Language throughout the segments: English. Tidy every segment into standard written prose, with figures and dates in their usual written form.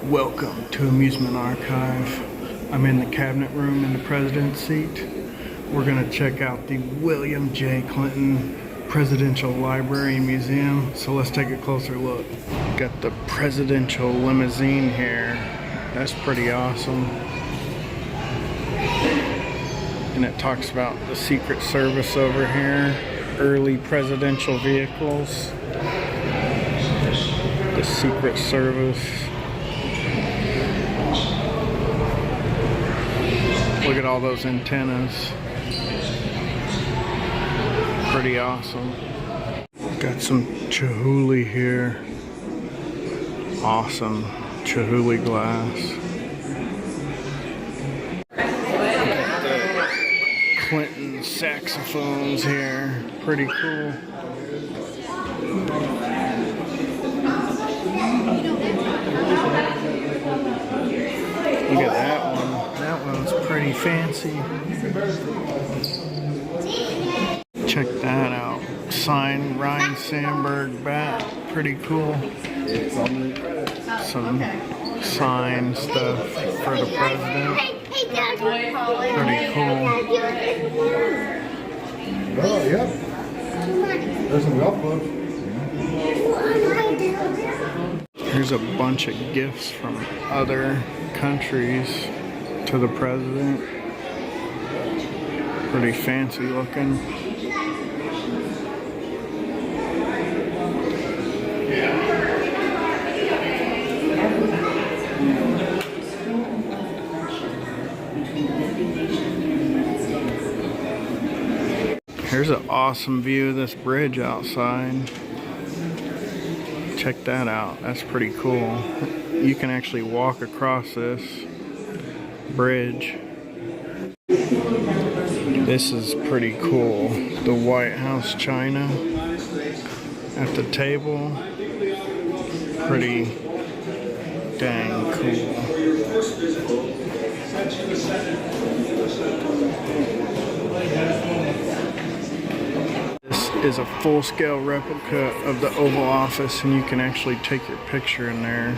Welcome to Amusement Archive. I'm in the cabinet room in the president's seat. We're going to check out the William J. Clinton Presidential Library and Museum. So let's take a closer look. Got the presidential limousine here. That's pretty awesome. And it talks about the Secret Service over here. Early presidential vehicles. The Secret Service. Look at all those antennas. Pretty awesome. Got some Chihuly here. Awesome Chihuly glass. The Clinton saxophones here. Pretty cool. Look at that one. That one's pretty fancy. Check that out. Signed Ryan Sandberg bat. Pretty cool. Some signed stuff for the president. Pretty cool. Oh, yeah. There's some golf clubs. Here's a bunch of gifts from other countries to the president. Pretty fancy looking. Here's an awesome view of this bridge outside. Check that out. That's pretty cool. You can actually walk across this bridge. This is pretty cool. The White House china at the table. Pretty dang cool. This is a full-scale replica of the Oval Office, and you can actually take your picture in there.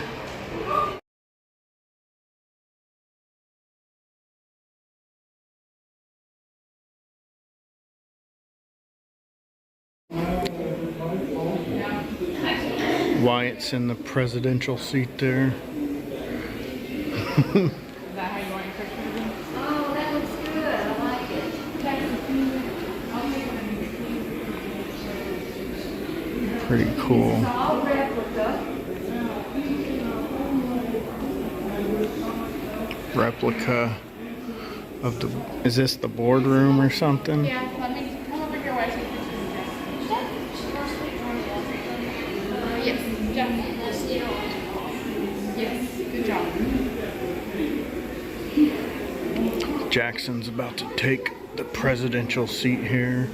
Wyatt's in the presidential seat there. Is that how you want your picture to be? Oh, that looks good. I like it. Pretty cool. It's all replica. Replica of the... Is this the boardroom or something? Yeah, let me come over here while I take pictures. Yes, definitely. Yes, good job. Jackson's about to take the presidential seat here.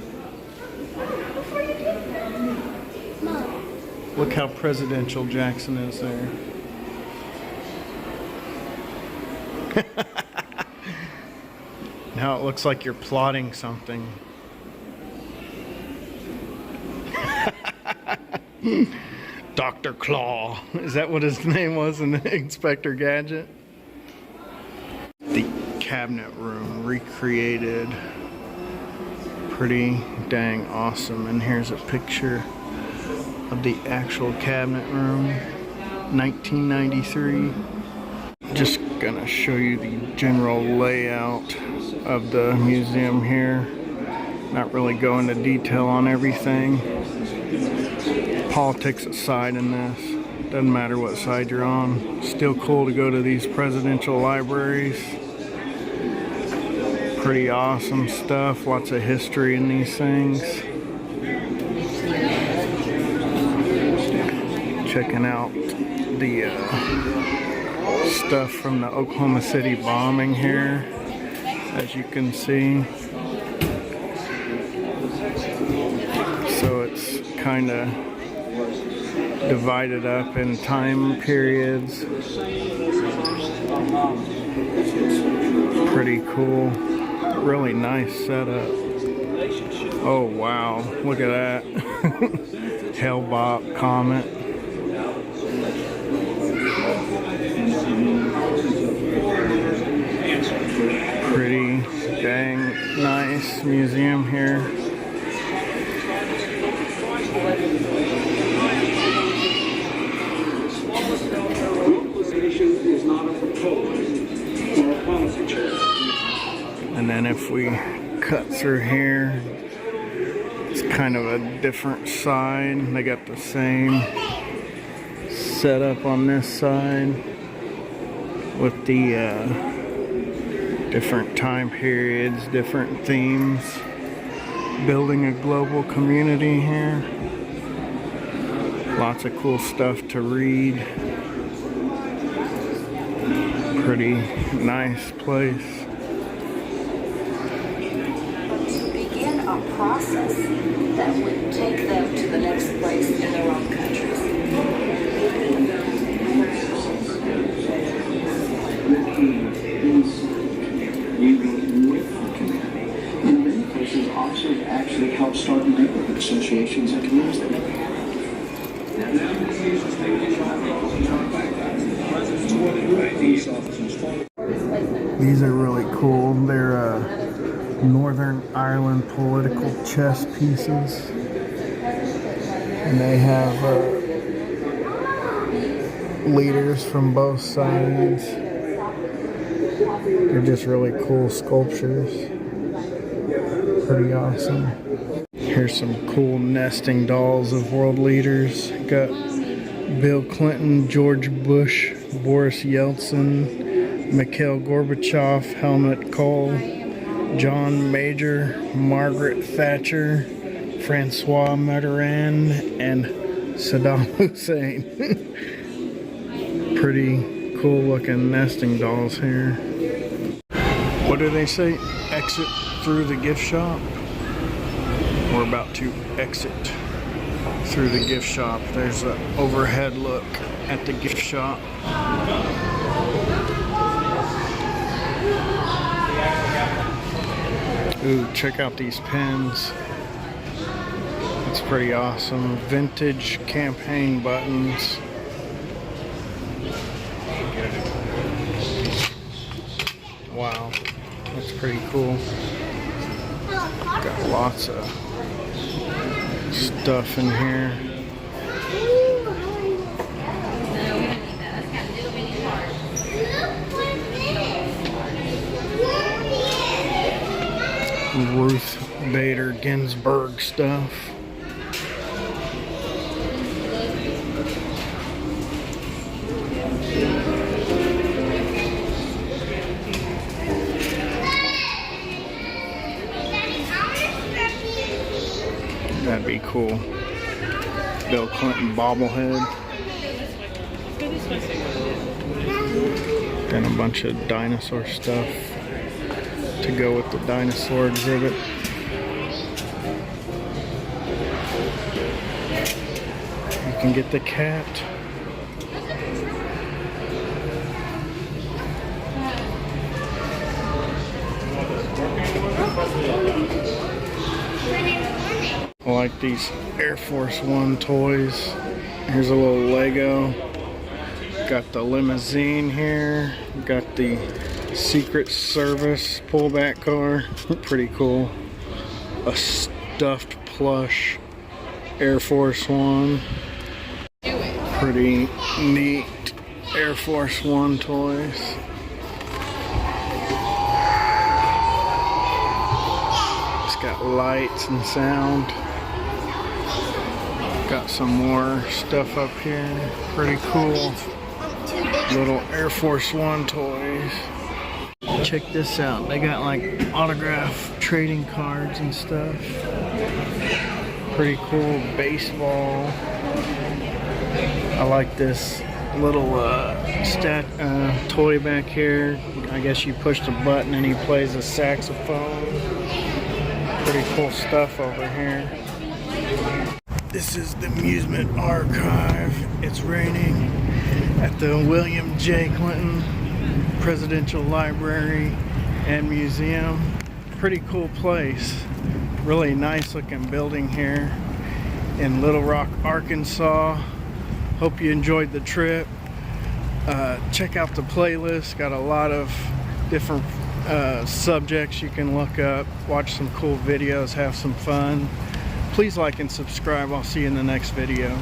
Look how presidential Jackson is there. Now it looks like you're plotting something. Dr. Claw. Is that what his name was in Inspector Gadget? The cabinet room recreated. Pretty dang awesome. And here's a picture of the actual cabinet room. 1993. Just gonna show you the general layout of the museum here. Not really go into detail on everything. Politics aside in this, doesn't matter what side you're on. Still cool to go to these presidential libraries. Pretty awesome stuff, lots of history in these things. Checking out the stuff from the Oklahoma City bombing here, as you can see. So it's kind of divided up in time periods. Pretty cool. Really nice setup. Oh wow, look at that. Hellbop comet. nice museum here. Globalization is not a proposed or a policy choice. And then if we cut through here, it's kind of a different side. They got the same setup on this side with the different time periods, different themes. Building a global community here. Lots of cool stuff to read. Pretty nice place. Begin a process that would take them to the next place in their own countries. The key is engaging with the community. In many places, officers actually help start neighborhood associations and communities that never had. These are really cool. They're Northern Ireland political chess pieces. And they have leaders from both sides. They're just really cool sculptures. Pretty awesome. Here's some cool nesting dolls of world leaders. Got Bill Clinton, George Bush, Boris Yeltsin, Mikhail Gorbachev, Helmut Kohl, John Major, Margaret Thatcher, Francois Mitterrand, and Saddam Hussein. Pretty cool looking nesting dolls here. What do they say? Exit through the gift shop. We're about to exit through the gift shop. There's an overhead look at the gift shop. Ooh, check out these pens. It's pretty awesome. Vintage campaign buttons. Wow, that's pretty cool. Got lots of stuff in here. Ruth Bader Ginsburg stuff. That'd be cool. Bill Clinton bobblehead. And a bunch of dinosaur stuff to go with the dinosaur exhibit. You can get the cat. I like these Air Force One toys. Here's a little Lego. Got the limousine here. Got the Secret Service pullback car. Pretty cool. A stuffed plush Air Force One. Pretty neat Air Force One toys. It's got lights and sound. Got some more stuff up here. Pretty cool. Little Air Force One toys. Check this out. They got like autograph trading cards and stuff. Pretty cool. Baseball. I like this little toy back here. I guess you push the button and he plays a saxophone. Pretty cool stuff over here. This is the Amusement Archive. It's raining at the William J. Clinton Presidential Library and Museum. Pretty cool place. Really nice looking building here in Little Rock, Arkansas. Hope you enjoyed the trip. Check out the playlist. Got a lot of different subjects you can look up, watch some cool videos, have some fun. Please like and subscribe. I'll see you in the next video.